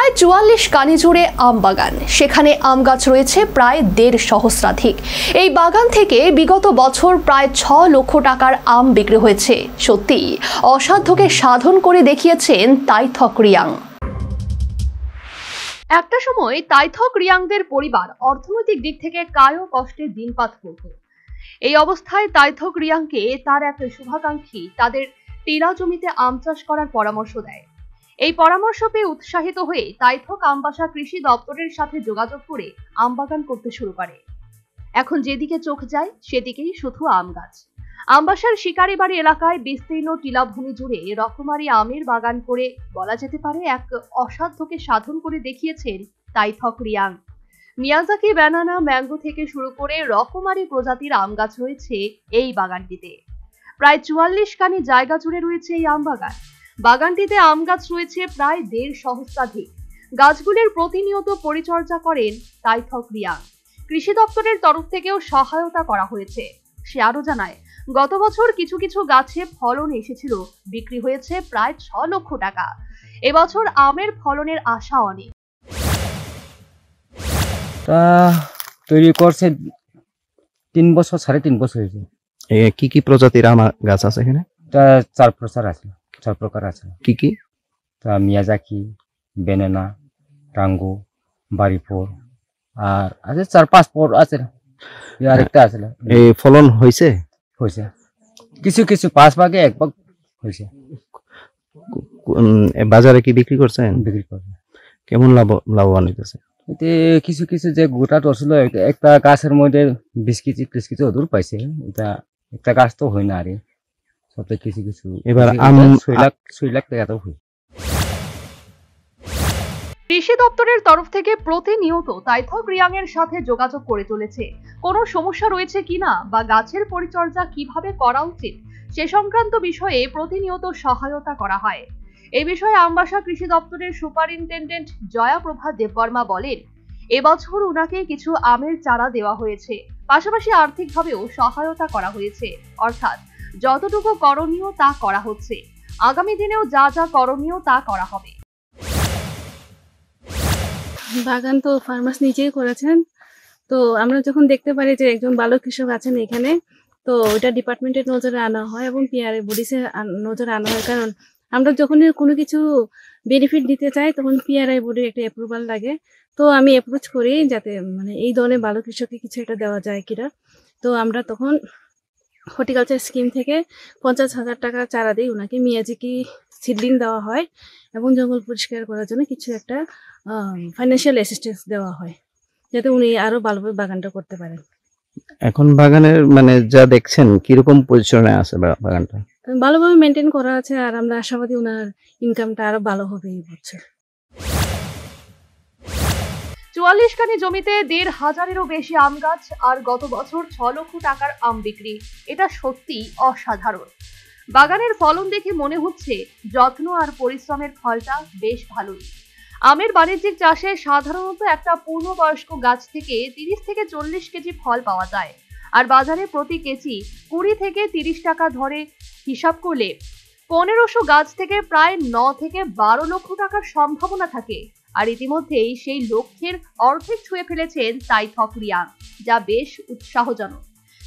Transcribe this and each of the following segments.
প্রায় ৪৪ কানি জুড়ে আম বাগান, সেখানে আম গাছ রয়েছে প্রায় ১.৫ সহস্রাধিক। এই বাগান থেকে বিগত বছর প্রায় ৬ লক্ষ টাকার আম বিক্রি হয়েছে। সত্যি অসাধ্যকে সাধন করে দেখিয়েছেন তাইথক রিয়াং। একটা সময় তাইথক রিয়াংদের পরিবার অর্থনৈতিক দিক থেকে কায়ো কষ্টে দিনপাত করত। এই অবস্থায় তাইথক রিয়াংকে তার এক শুভাকাঙ্ক্ষী তাদের টিলা জমিতে আম চাষ করার পরামর্শ দেয়। এই পরামর্শ পেয়ে উৎসাহিত হয়ে তাইথক আমবাসা কৃষি দপ্তরের সাথে যোগাযোগ করে আম বাগান করতে শুরু করে। এখন যেদিকে চোখ যায় সেদিকেই শুধু আম গাছ। আমবাসার শিকারিবাড়ি এলাকায় বিস্তীর্ণ টিলাভূমি জুড়ে রকমারি আমের বাগান করে বলা যেতে পারে এক অসাধ্যকে সাধন করে দেখিয়েছেন তাইথক রিয়াং। মিয়াজাকি ব্যানানা, ম্যাঙ্গো থেকে শুরু করে রকমারি প্রজাতির আম গাছ রয়েছে এই বাগানটিতে। প্রায় ৪৪ কানি জায়গা জুড়ে রয়েছে এই আম বাগান। বাগানটিতে আম গাছ রয়েছে প্রায় ১.৫ সহস্রাধিক। গাছগুলির প্রতিনিয়ত পরিচর্যা করেন তাইথক রিয়াং। কৃষি দপ্তরের তরফ থেকেও সহায়তা করা হয়েছে। সে আরো জানায়, গত বছর কিছু কিছু গাছে ফলন এসেছিল, বিক্রি হয়েছে প্রায় ৬ লক্ষ টাকা। এবছর আমের ফলনের আশা অনেক। তৈরি করছে ৩ বছর, ৩.৫ বছর হয়েছে। কি কি প্রজাতির আম গাছ আছে এখানে? ৪ প্রকার আছে। ৪ প্রকার আছে। কি কি? মিয়াজাকি, ব্যানানা, টাঙ্গো, বাড়িফোর, আর আছে ৪-৫ পর আছে। আরেকটা আছে। এই ফলন হয়েছে? হয়েছে কিছু কিছু, ৫ ভাগে ১ ভাগ হয়েছে। বাজারে কি বিক্রি করছেন? বিক্রি করছে। কেমন লাভবান হইতেছে? এতে কিছু কিছু যে গোটা ধরছিল, একটা গাছের মধ্যে ২০ কেজি ৩০ কেজি ওদূর পাইছে। এটা একটা গাছ তো হয় না, আরে সবটা কিছু কিছু। এবার আম ৬ লাখ টাকা তো হয়। কৃষি দপ্তরের তরফ থেকে প্রতিনিয়ত তাইথক রিয়াং এর সাথে যোগাযোগ করে চলেছে। কোনো সমস্যা রয়েছে কিনা বা গাছের পরিচর্যা কিভাবে করা উচিত সে সংক্রান্ত বিষয়ে প্রতিনিয়ত সহায়তা করা হয়। এই বিষয়ে আমবাসা কৃষি দপ্তরের সুপারিনটেন্ডেন্ট জয়াপ্রভা দেববর্মা বলেন, এবছর উনাকে কিছু আমের চারা দেওয়া হয়েছে, পাশাপাশি আর্থিকভাবেও সহায়তা করা হয়েছে। অর্থাৎ যতটুকু করণীয় তা করা হচ্ছে। আগামী দিনেও যা যা করণীয় তা করা হবে। বাগান তো ফার্মার্স নিজেই করেছেন। তো আমরা যখন দেখতে পারি যে একজন ভালো কৃষক আছেন এখানে, তো ওইটা ডিপার্টমেন্টের নজরে আনা হয় এবং পিআরএ বডিসে নজরে আনা হয়। কারণ আমরা যখন কোনো কিছু বেনিফিট দিতে চাই তখন পিআরআই বডির একটা অ্যাপ্রুভাল লাগে। তো আমি অ্যাপ্রোচ করি যাতে মানে এই ধরনের ভালো কৃষককে কিছু একটা দেওয়া যায় কিনা। তো আমরা তখন হর্টিকালচার স্কিম থেকে ৫০,০০০ টাকা চারা দিই ওনাকে। মিয়াজাকি সিডলিং দেওয়া হয় এবং জঙ্গল পরিষ্কার করার জন্য কিছু একটা ফাইন্যান্সিয়াল অ্যাসিস্ট্যান্স দেওয়া হয়, যাতে উনি আরো ভালোভাবে বাগানটা করতে পারেন। এখন বাগানের মানে যা দেখছেন কিরকম পজিশনে আছে বাগানটা? ভালোভাবে মেনটেন করা আছে, আর আমরা আশাবাদী ওনার ইনকামটা আরো ভালো হবে এই বছর। ৪৪ কানি জমিতে ১৫০০-এরও বেশি আম গাছ, আর গত বছর ৬ লক্ষ টাকার আম বিক্রি। এটা সত্যি অসাধারণ। বাগানের ফলন দেখে মনে হচ্ছে যত্ন আর পরিশ্রমের ফলটা বেশ ভালোই। আমের বাণিজ্যিক চাষে সাধারণত একটা পূর্ণবয়স্ক গাছ থেকে ৩০ থেকে ৪০ কেজি ফল পাওয়া যায়, আর বাজারে প্রতি কেজি ২০ থেকে ৩০ টাকা ধরে হিসাব করলে ১৫০০ গাছ থেকে প্রায় ৯ থেকে ১২ লক্ষ টাকার সম্ভাবনা থাকে। আর ইতিমধ্যেই সেই লক্ষ্যের অর্ধেক ছুঁয়ে ফেলেছেন তাইথক রিয়াং, যা বেশ উৎসাহজনক।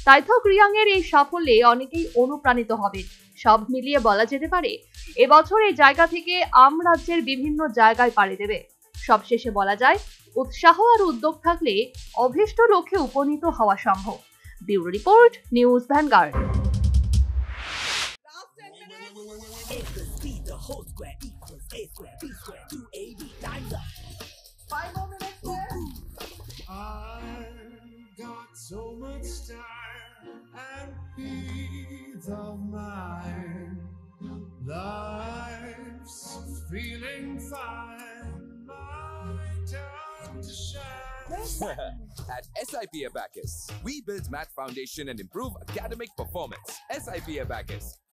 তাইথক রিয়াং এর এই সাফল্যে অনেকেই অনুপ্রাণিত হবেন। সব মিলিয়ে বলা যেতে পারে এবছর এই জায়গা থেকে আম রাজ্যের বিভিন্ন জায়গায় পাড়ি দেবে। সবশেষে বলা যায়, উৎসাহ আর উদ্যোগ থাকলে অভীষ্ট লক্ষ্যে উপনীত হওয়া সম্ভব। Bureau report, news vanguard. So much time and peace of mind. Life's feeling fine. My time to shine. At SIP Abacus, we build math foundation and improve academic performance. SIP Abacus,